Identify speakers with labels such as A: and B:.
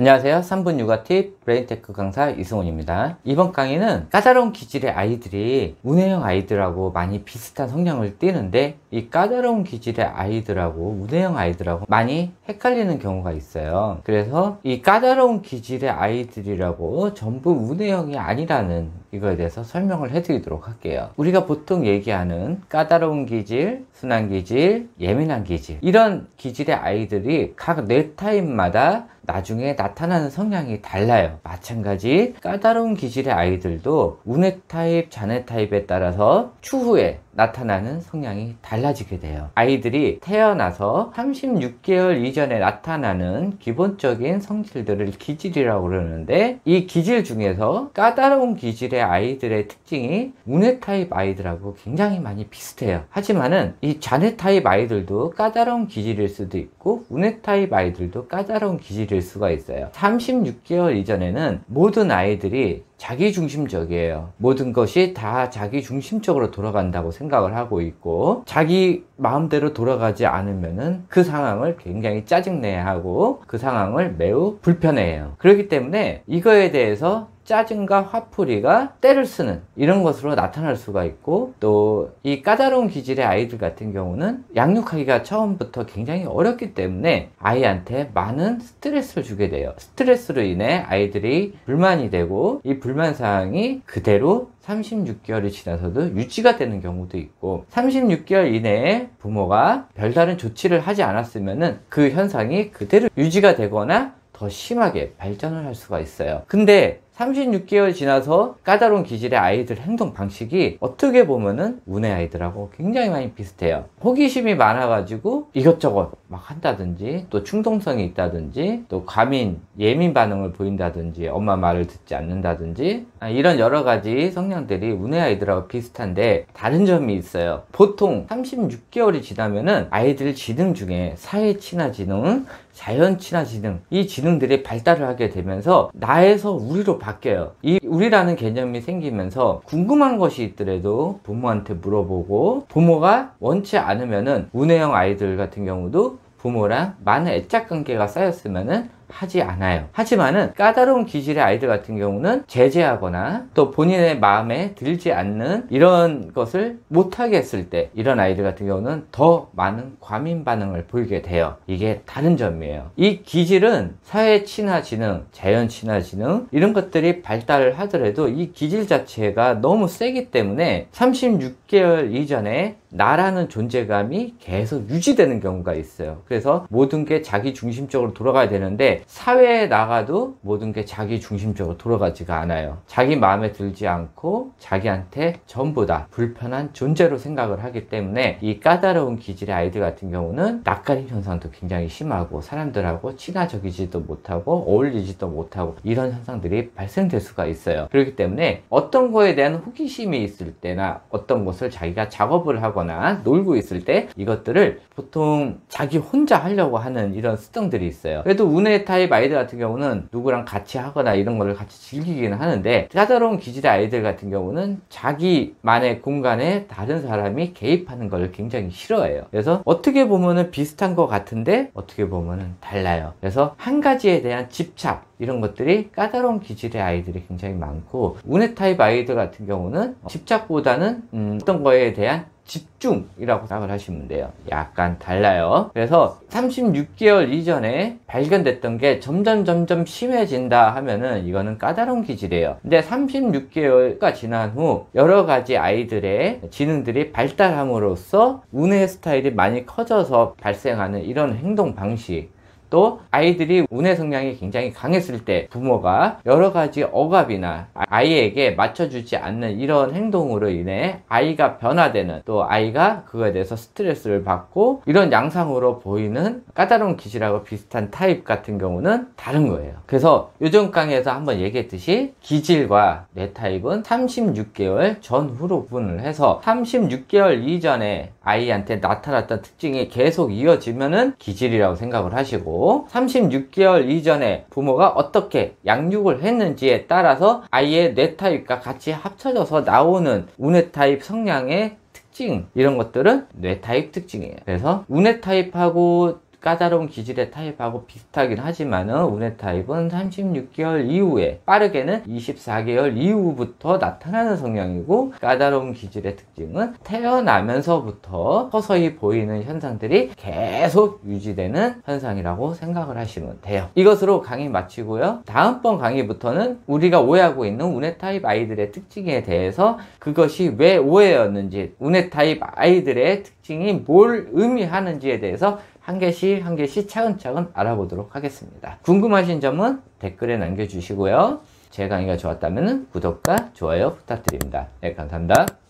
A: 안녕하세요. 3분 육아 팁 브레인테크 강사 이승훈입니다. 이번 강의는 까다로운 기질의 아이들이 운해형 아이들하고 많이 비슷한 성향을 띠는데 이 까다로운 기질의 아이들하고 운해형 아이들하고 많이 헷갈리는 경우가 있어요. 그래서 이 까다로운 기질의 아이들이라고 전부 운해형이 아니라는 이거에 대해서 설명을 해드리도록 할게요. 우리가 보통 얘기하는 까다로운 기질, 순한 기질, 예민한 기질, 이런 기질의 아이들이 각 뇌 타입마다 나중에 나타나는 성향이 달라요. 마찬가지 까다로운 기질의 아이들도 운해 타입, 잔해 타입에 따라서 추후에 나타나는 성향이 달라지게 돼요. 아이들이 태어나서 36개월 이전에 나타나는 기본적인 성질들을 기질이라고 그러는데, 이 기질 중에서 까다로운 기질의 아이들의 특징이 운해 타입 아이들하고 굉장히 많이 비슷해요. 하지만은 이 잔해 타입 아이들도 까다로운 기질일 수도 있고 운해 타입 아이들도 까다로운 기질일 수가 있어요. 36개월 이전에는 모든 아이들이 자기중심적이에요. 모든 것이 다 자기중심적으로 돌아간다고 생각을 하고 있고, 자기 마음대로 돌아가지 않으면은 그 상황을 굉장히 짜증내야 하고 그 상황을 매우 불편해해요. 그렇기 때문에 이거에 대해서 짜증과 화풀이가 때를 쓰는 이런 것으로 나타날 수가 있고, 또 이 까다로운 기질의 아이들 같은 경우는 양육하기가 처음부터 굉장히 어렵기 때문에 아이한테 많은 스트레스를 주게 돼요. 스트레스로 인해 아이들이 불만이 되고, 이 불만 사항이 그대로 36개월이 지나서도 유지가 되는 경우도 있고, 36개월 이내에 부모가 별다른 조치를 하지 않았으면은 그 현상이 그대로 유지가 되거나 더 심하게 발전을 할 수가 있어요. 근데 36개월 지나서 까다로운 기질의 아이들 행동 방식이 어떻게 보면은 운해 아이들하고 굉장히 많이 비슷해요. 호기심이 많아가지고 이것저것 막 한다든지, 또 충동성이 있다든지, 또 과민, 예민 반응을 보인다든지, 엄마 말을 듣지 않는다든지, 이런 여러 가지 성향들이 운해 아이들하고 비슷한데 다른 점이 있어요. 보통 36개월이 지나면은 아이들 지능 중에 사회 친화 지능, 자연 친화 지능, 이 지능들이 발달을 하게 되면서 나에서 우리로 바뀌어요. 이 우리라는 개념이 생기면서 궁금한 것이 있더라도 부모한테 물어보고, 부모가 원치 않으면은 운해형 아이들 같은 경우도 부모랑 많은 애착 관계가 쌓였으면은 하지 않아요. 하지만은 까다로운 기질의 아이들 같은 경우는 제재하거나 또 본인의 마음에 들지 않는 이런 것을 못하게 했을 때, 이런 아이들 같은 경우는 더 많은 과민 반응을 보이게 돼요. 이게 다른 점이에요. 이 기질은 사회 친화 지능, 자연 친화 지능, 이런 것들이 발달을 하더라도 이 기질 자체가 너무 세기 때문에 36개월 이전에 나라는 존재감이 계속 유지되는 경우가 있어요. 그래서 모든 게 자기 중심적으로 돌아가야 되는데, 사회에 나가도 모든 게 자기 중심적으로 돌아가지가 않아요. 자기 마음에 들지 않고 자기한테 전부 다 불편한 존재로 생각을 하기 때문에 이 까다로운 기질의 아이들 같은 경우는 낯가림 현상도 굉장히 심하고, 사람들하고 친화적이지도 못하고 어울리지도 못하고, 이런 현상들이 발생될 수가 있어요. 그렇기 때문에 어떤 거에 대한 호기심이 있을 때나 어떤 것을 자기가 작업을 하거나 놀고 있을 때 이것들을 보통 자기 혼자 하려고 하는 이런 습성들이 있어요. 그래도 운해 타입 아이들 같은 경우는 누구랑 같이 하거나 이런 거를 같이 즐기기는 하는데, 까다로운 기질의 아이들 같은 경우는 자기만의 공간에 다른 사람이 개입하는 걸 굉장히 싫어해요. 그래서 어떻게 보면은 비슷한 것 같은데 어떻게 보면은 달라요. 그래서 한 가지에 대한 집착, 이런 것들이 까다로운 기질의 아이들이 굉장히 많고, 운해 타입 아이들 같은 경우는 집착보다는 어떤 거에 대한 집중이라고 생각을 하시면 돼요. 약간 달라요. 그래서 36개월 이전에 발견됐던 게 점점 심해진다 하면은 이거는 까다로운 기질이에요. 근데 36개월가 지난 후 여러 가지 아이들의 지능들이 발달함으로써 운해 스타일이 많이 커져서 발생하는 이런 행동 방식, 또 아이들이 운해 성향이 굉장히 강했을 때 부모가 여러 가지 억압이나 아이에게 맞춰주지 않는 이런 행동으로 인해 아이가 변화되는, 또 아이가 그거에 대해서 스트레스를 받고, 이런 양상으로 보이는 까다로운 기질하고 비슷한 타입 같은 경우는 다른 거예요. 그래서 요전 강의에서 한번 얘기했듯이 기질과 뇌 타입은 36개월 전후로 구분을 해서 36개월 이전에 아이한테 나타났던 특징이 계속 이어지면은 기질이라고 생각을 하시고, 36개월 이전에 부모가 어떻게 양육을 했는지에 따라서 아이의 뇌 타입과 같이 합쳐져서 나오는 운해 타입 성향의 특징, 이런 것들은 뇌 타입 특징이에요. 그래서 운해 타입하고 까다로운 기질의 타입하고 비슷하긴 하지만은 운해 타입은 36개월 이후에 빠르게는 24개월 이후부터 나타나는 성향이고, 까다로운 기질의 특징은 태어나면서부터 서서히 보이는 현상들이 계속 유지되는 현상이라고 생각을 하시면 돼요. 이것으로 강의 마치고요. 다음번 강의부터는 우리가 오해하고 있는 운해 타입 아이들의 특징에 대해서, 그것이 왜 오해였는지, 운해 타입 아이들의 특징이 뭘 의미하는지에 대해서 한 개씩 한 개씩 차근차근 알아보도록 하겠습니다. 궁금하신 점은 댓글에 남겨주시고요. 제 강의가 좋았다면 구독과 좋아요 부탁드립니다. 네, 감사합니다.